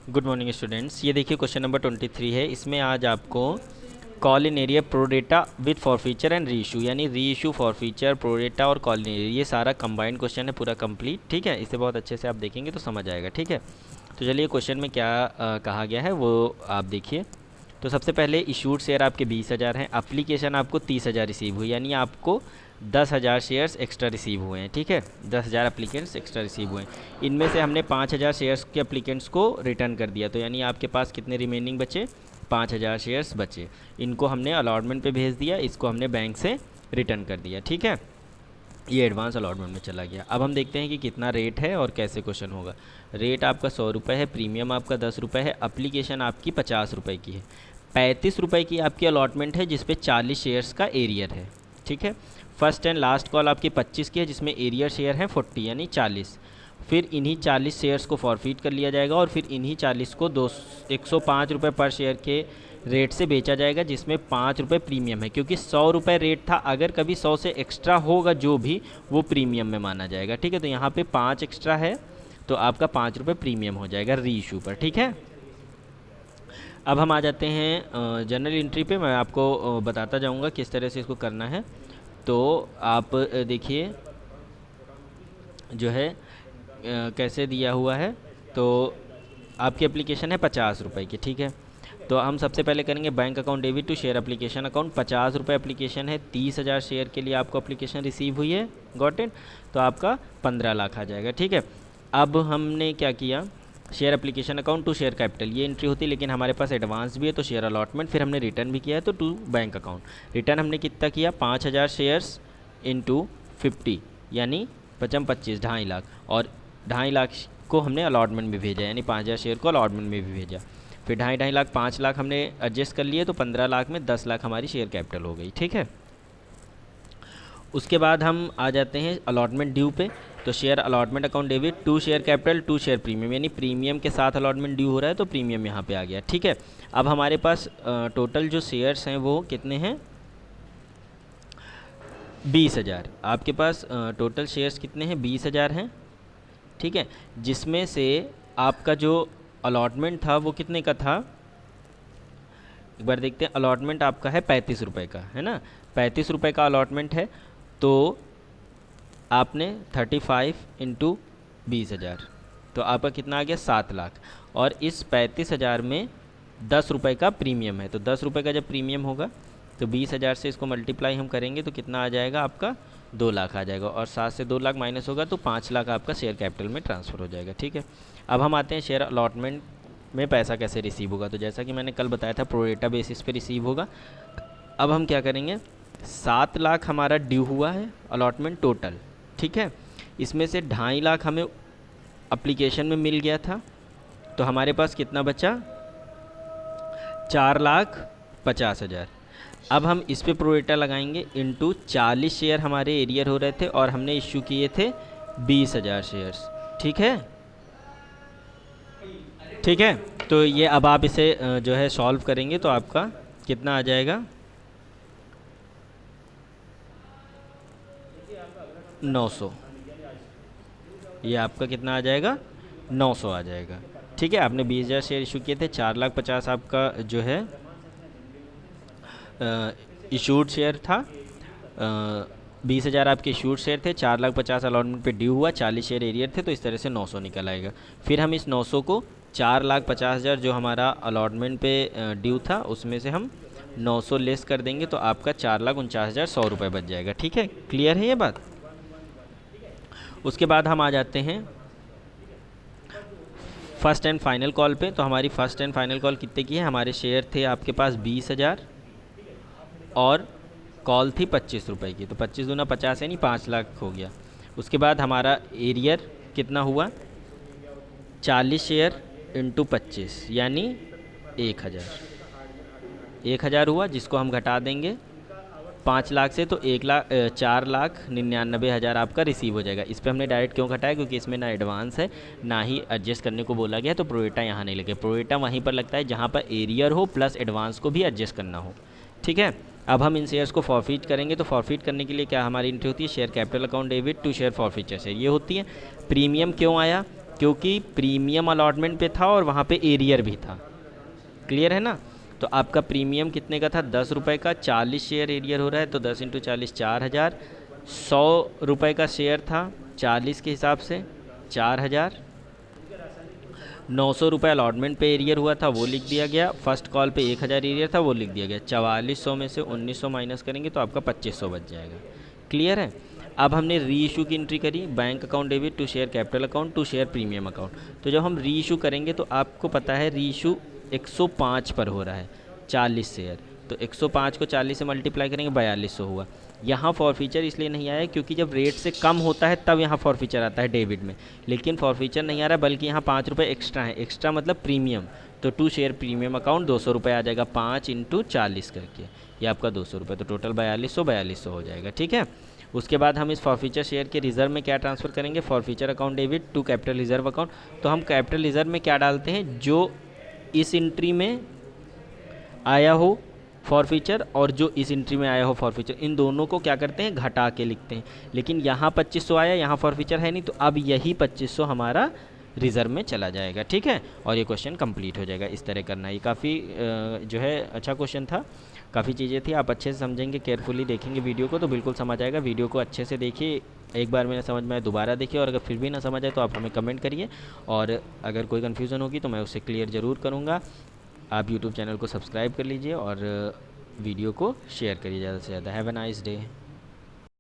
Good morning students. ये देखिए question number 23 है। इसमें आज आपको call in arrear prorata with forfeiture and reissue, यानी री इशू, फॉरफीचर, प्रोडेटा और कॉल इन एरिया, ये सारा कंबाइंड क्वेश्चन है, पूरा कंप्लीट। ठीक है, इसे बहुत अच्छे से आप देखेंगे तो समझ आएगा। ठीक है, तो चलिए क्वेश्चन में क्या कहा गया है वो आप देखिए। तो सबसे पहले इशूड शेयर आपके 20,000 हैं, एप्लीकेशन आपको 30,000 रिसीव हुई, यानी आपको 10,000 शेयर्स एक्स्ट्रा रिसीव हुए हैं। ठीक है, 10,000 एप्लीकेंट्स एक्स्ट्रा रिसीव हुए हैं। इनमें से हमने 5,000 शेयर्स के एप्लीकेंट्स को रिटर्न कर दिया, तो यानी आपके पास कितने रिमेनिंग बचे? 5,000 शेयर्स बचे। इनको हमने अलॉटमेंट पे भेज दिया, इसको हमने बैंक से रिटर्न कर दिया। ठीक है, ये एडवांस अलॉटमेंट में चला गया। अब हम देखते हैं कि कितना रेट है और कैसे क्वेश्चन होगा। रेट आपका 100 रुपये है, प्रीमियम आपका 10 रुपये है, एप्लीकेशन आपकी 50 रुपये की है, 35 रुपये की आपकी अलॉटमेंट है जिसपे 40 शेयर्स का एरियर है। ठीक है, फर्स्ट एंड लास्ट कॉल आपकी 25 की है जिसमें एरियर शेयर है 40 यानी 40। फिर इन्हीं 40 शेयर्स को फॉरफीट कर लिया जाएगा और फिर इन्हीं 40 को 105 रुपये पर शेयर के रेट से बेचा जाएगा, जिसमें 5 रुपये प्रीमियम है, क्योंकि 100 रुपये रेट था। अगर कभी 100 से एक्स्ट्रा होगा जो भी, वो प्रीमियम में माना जाएगा। ठीक है, तो यहाँ पे 5 एक्स्ट्रा है तो आपका 5 रुपये प्रीमियम हो जाएगा री इशू पर। ठीक है, अब हम आ जाते हैं जनरल एंट्री पे। मैं आपको बताता जाऊँगा किस तरह से इसको करना है। तो आप देखिए जो है कैसे दिया हुआ है। तो आपकी एप्लीकेशन है 50 रुपये की। ठीक है, तो हम सबसे पहले करेंगे bank account debit to share application account. 50 रुपये एप्लीकेशन है, 30,000 शेयर के लिए आपको एप्लीकेशन रिसीव हुई है, गॉट इट। तो आपका 15 लाख आ जाएगा। ठीक है, अब हमने क्या किया, share application account to share capital, ये एंट्री होती है, लेकिन हमारे पास एडवांस भी है तो शेयर अलॉटमेंट, फिर हमने रिटर्न भी किया है तो टू बैंक अकाउंट। रिटर्न हमने कितना किया, 5,000 शेयर्स इंटू 50 यानी 25 2.5 लाख, और 2.5 लाख को हमने अलॉटमेंट में भेजा, यानी 5,000 शेयर को अलॉटमेंट में भी भेजा। फिर 2.5 लाख 5 लाख हमने एडजस्ट कर लिए, तो 15 लाख में 10 लाख हमारी शेयर कैपिटल हो गई। ठीक है, उसके बाद हम आ जाते हैं अलॉटमेंट ड्यू पे। तो share allotment account debit to share capital to share premium, यानी प्रीमियम के साथ अलॉटमेंट ड्यू हो रहा है तो प्रीमियम यहाँ पे आ गया। ठीक है, अब हमारे पास टोटल जो शेयर्स हैं वो कितने हैं, 20,000। आपके पास टोटल शेयर्स कितने हैं, 20,000 हैं। ठीक है, जिसमें से आपका जो अलॉटमेंट था वो कितने का था, एक बार देखते हैं। अलॉटमेंट आपका है 35 रुपये का, है ना, 35 रुपये का अलॉटमेंट है। तो आपने 35 इंटू 20,000, तो आपका कितना आ गया, 7 लाख। और इस 35,000 में 10 रुपये का प्रीमियम है, तो 10 रुपये का जब प्रीमियम होगा तो 20,000 से इसको मल्टीप्लाई हम करेंगे तो कितना आ जाएगा, आपका 2 लाख आ जाएगा। और 7 से 2 लाख माइनस होगा तो 5 लाख आपका शेयर कैपिटल में ट्रांसफ़र हो जाएगा। ठीक है, अब हम आते हैं शेयर अलॉटमेंट में पैसा कैसे रिसीव होगा। तो जैसा कि मैंने कल बताया था, प्रोरेटा बेसिस पे रिसीव होगा। अब हम क्या करेंगे, 7 लाख हमारा ड्यू हुआ है अलॉटमेंट टोटल। ठीक है, इसमें से 2.5 लाख हमें एप्लीकेशन में मिल गया था, तो हमारे पास कितना बचा, 4,50,000। अब हम इस पे प्रोरेटा लगाएंगे इंटू 40 शेयर हमारे एरियर हो रहे थे और हमने इश्यू किए थे 20,000 शेयर्स। ठीक है, ठीक है, तो ये अब आप इसे जो है सॉल्व करेंगे तो आपका कितना आ जाएगा, 900। ये आपका कितना आ जाएगा, 900 आ जाएगा। ठीक है, आपने 20,000 शेयर इशू किए थे, 4,50,000 आपका जो है इशूड शेयर था, 20,000 आपके इशूड शेयर थे, 4,50,000 अलॉटमेंट पे ड्यू हुआ, 40 शेयर एरियर थे, तो इस तरह से 900 निकल आएगा। फिर हम इस 900 को 4,50,000 जो हमारा अलॉटमेंट पे ड्यू था उसमें से हम 900 लेस कर देंगे, तो आपका 4,49,100 रुपये बच जाएगा। ठीक है, क्लियर है ये बात। उसके बाद हम आ जाते हैं फर्स्ट एंड फाइनल कॉल पे। तो हमारी फर्स्ट एंड फाइनल कॉल कितने की है, हमारे शेयर थे आपके पास 20,000 और कॉल थी 25 रुपये की, तो 25 दूना 50 यानी 5 लाख हो गया। उसके बाद हमारा एरियर कितना हुआ, 40 शेयर इंटू 25 यानी 1,000 हुआ, जिसको हम घटा देंगे 5 लाख से, तो 4,99,000 आपका रिसीव हो जाएगा। इस पर हमने डायरेक्ट क्यों घटाया, क्योंकि इसमें ना एडवांस है ना ही एडजस्ट करने को बोला गया, तो प्रोरेटा यहाँ नहीं लगे। प्रोरेटा वहीं पर लगता है जहाँ पर एरियर हो प्लस एडवांस को भी एडजस्ट करना हो। ठीक है, अब हम इन शेयर्स को फॉरफीट करेंगे, तो फॉरफीट करने के लिए क्या हमारी एंट्री होती है, share capital account debit to share forfeiture share, ये होती है। प्रीमियम क्यों आया, क्योंकि प्रीमियम अलॉटमेंट पे था और वहाँ पे एरियर भी था। क्लियर है ना। तो आपका प्रीमियम कितने का था, 10 रुपये का, 40 शेयर एरियर हो रहा है तो 10 इंटू 40 4,000। 100 रुपये का शेयर था 40 के हिसाब से 4,000। 900 रुपये अलॉटमेंट पे एरियर हुआ था वो लिख दिया गया। फर्स्ट कॉल पे 1,000 एरियर था वो लिख दिया गया। 4400 में से 1900 माइनस करेंगे तो आपका 2500 बच जाएगा। क्लियर है। अब हमने री इशू की एंट्री करी, bank account debit to share capital account to share premium account. तो जब हम री इशू करेंगे तो आपको पता है री इशू 105 पर हो रहा है 40 शेयर, तो 105 को 40 से मल्टीप्लाई करेंगे 4200 हुआ। यहाँ फॉरफीचर इसलिए नहीं आया क्योंकि जब रेट से कम होता है तब यहाँ फॉरफीचर आता है डेबिट में, लेकिन फॉरफीचर नहीं आ रहा बल्कि यहाँ 5 रुपये एक्स्ट्रा है। एक्स्ट्रा मतलब प्रीमियम, तो टू शेयर प्रीमियम अकाउंट 200 रुपये आ जाएगा 5 इंटू 40 करके, ये आपका 200 रुपये, तो टोटल 4200 हो जाएगा। ठीक है। उसके बाद हम इस फॉरफीचर शेयर के रिजर्व में क्या ट्रांसफ़र करेंगे, forfeiture account debit to capital reserve account. तो हम कैपिटल रिजर्व में क्या डालते हैं, जो इस एंट्री में आया हो फॉरफीचर और जो इस एंट्री में आया हो फॉरफीचर, इन दोनों को क्या करते हैं, घटा के लिखते हैं। लेकिन यहाँ 2500 आया, यहाँ फॉरफीचर है नहीं, तो अब यही 2500 हमारा रिज़र्व में चला जाएगा। ठीक है, और ये क्वेश्चन कंप्लीट हो जाएगा। इस तरह करना, ये काफ़ी जो है अच्छा क्वेश्चन था, काफ़ी चीज़ें थी। आप अच्छे से समझेंगे, केयरफुली देखेंगे वीडियो को तो बिल्कुल समझ आएगा। वीडियो को अच्छे से देखिए, एक बार मैंने समझ में आया दोबारा देखिए, और अगर फिर भी ना समझ आए तो आप हमें कमेंट करिए, और अगर कोई कन्फ्यूज़न होगी तो मैं उससे क्लियर ज़रूर करूँगा। आप यूट्यूब चैनल को सब्सक्राइब कर लीजिए और वीडियो को शेयर करिए ज़्यादा से ज़्यादा। Have a nice day.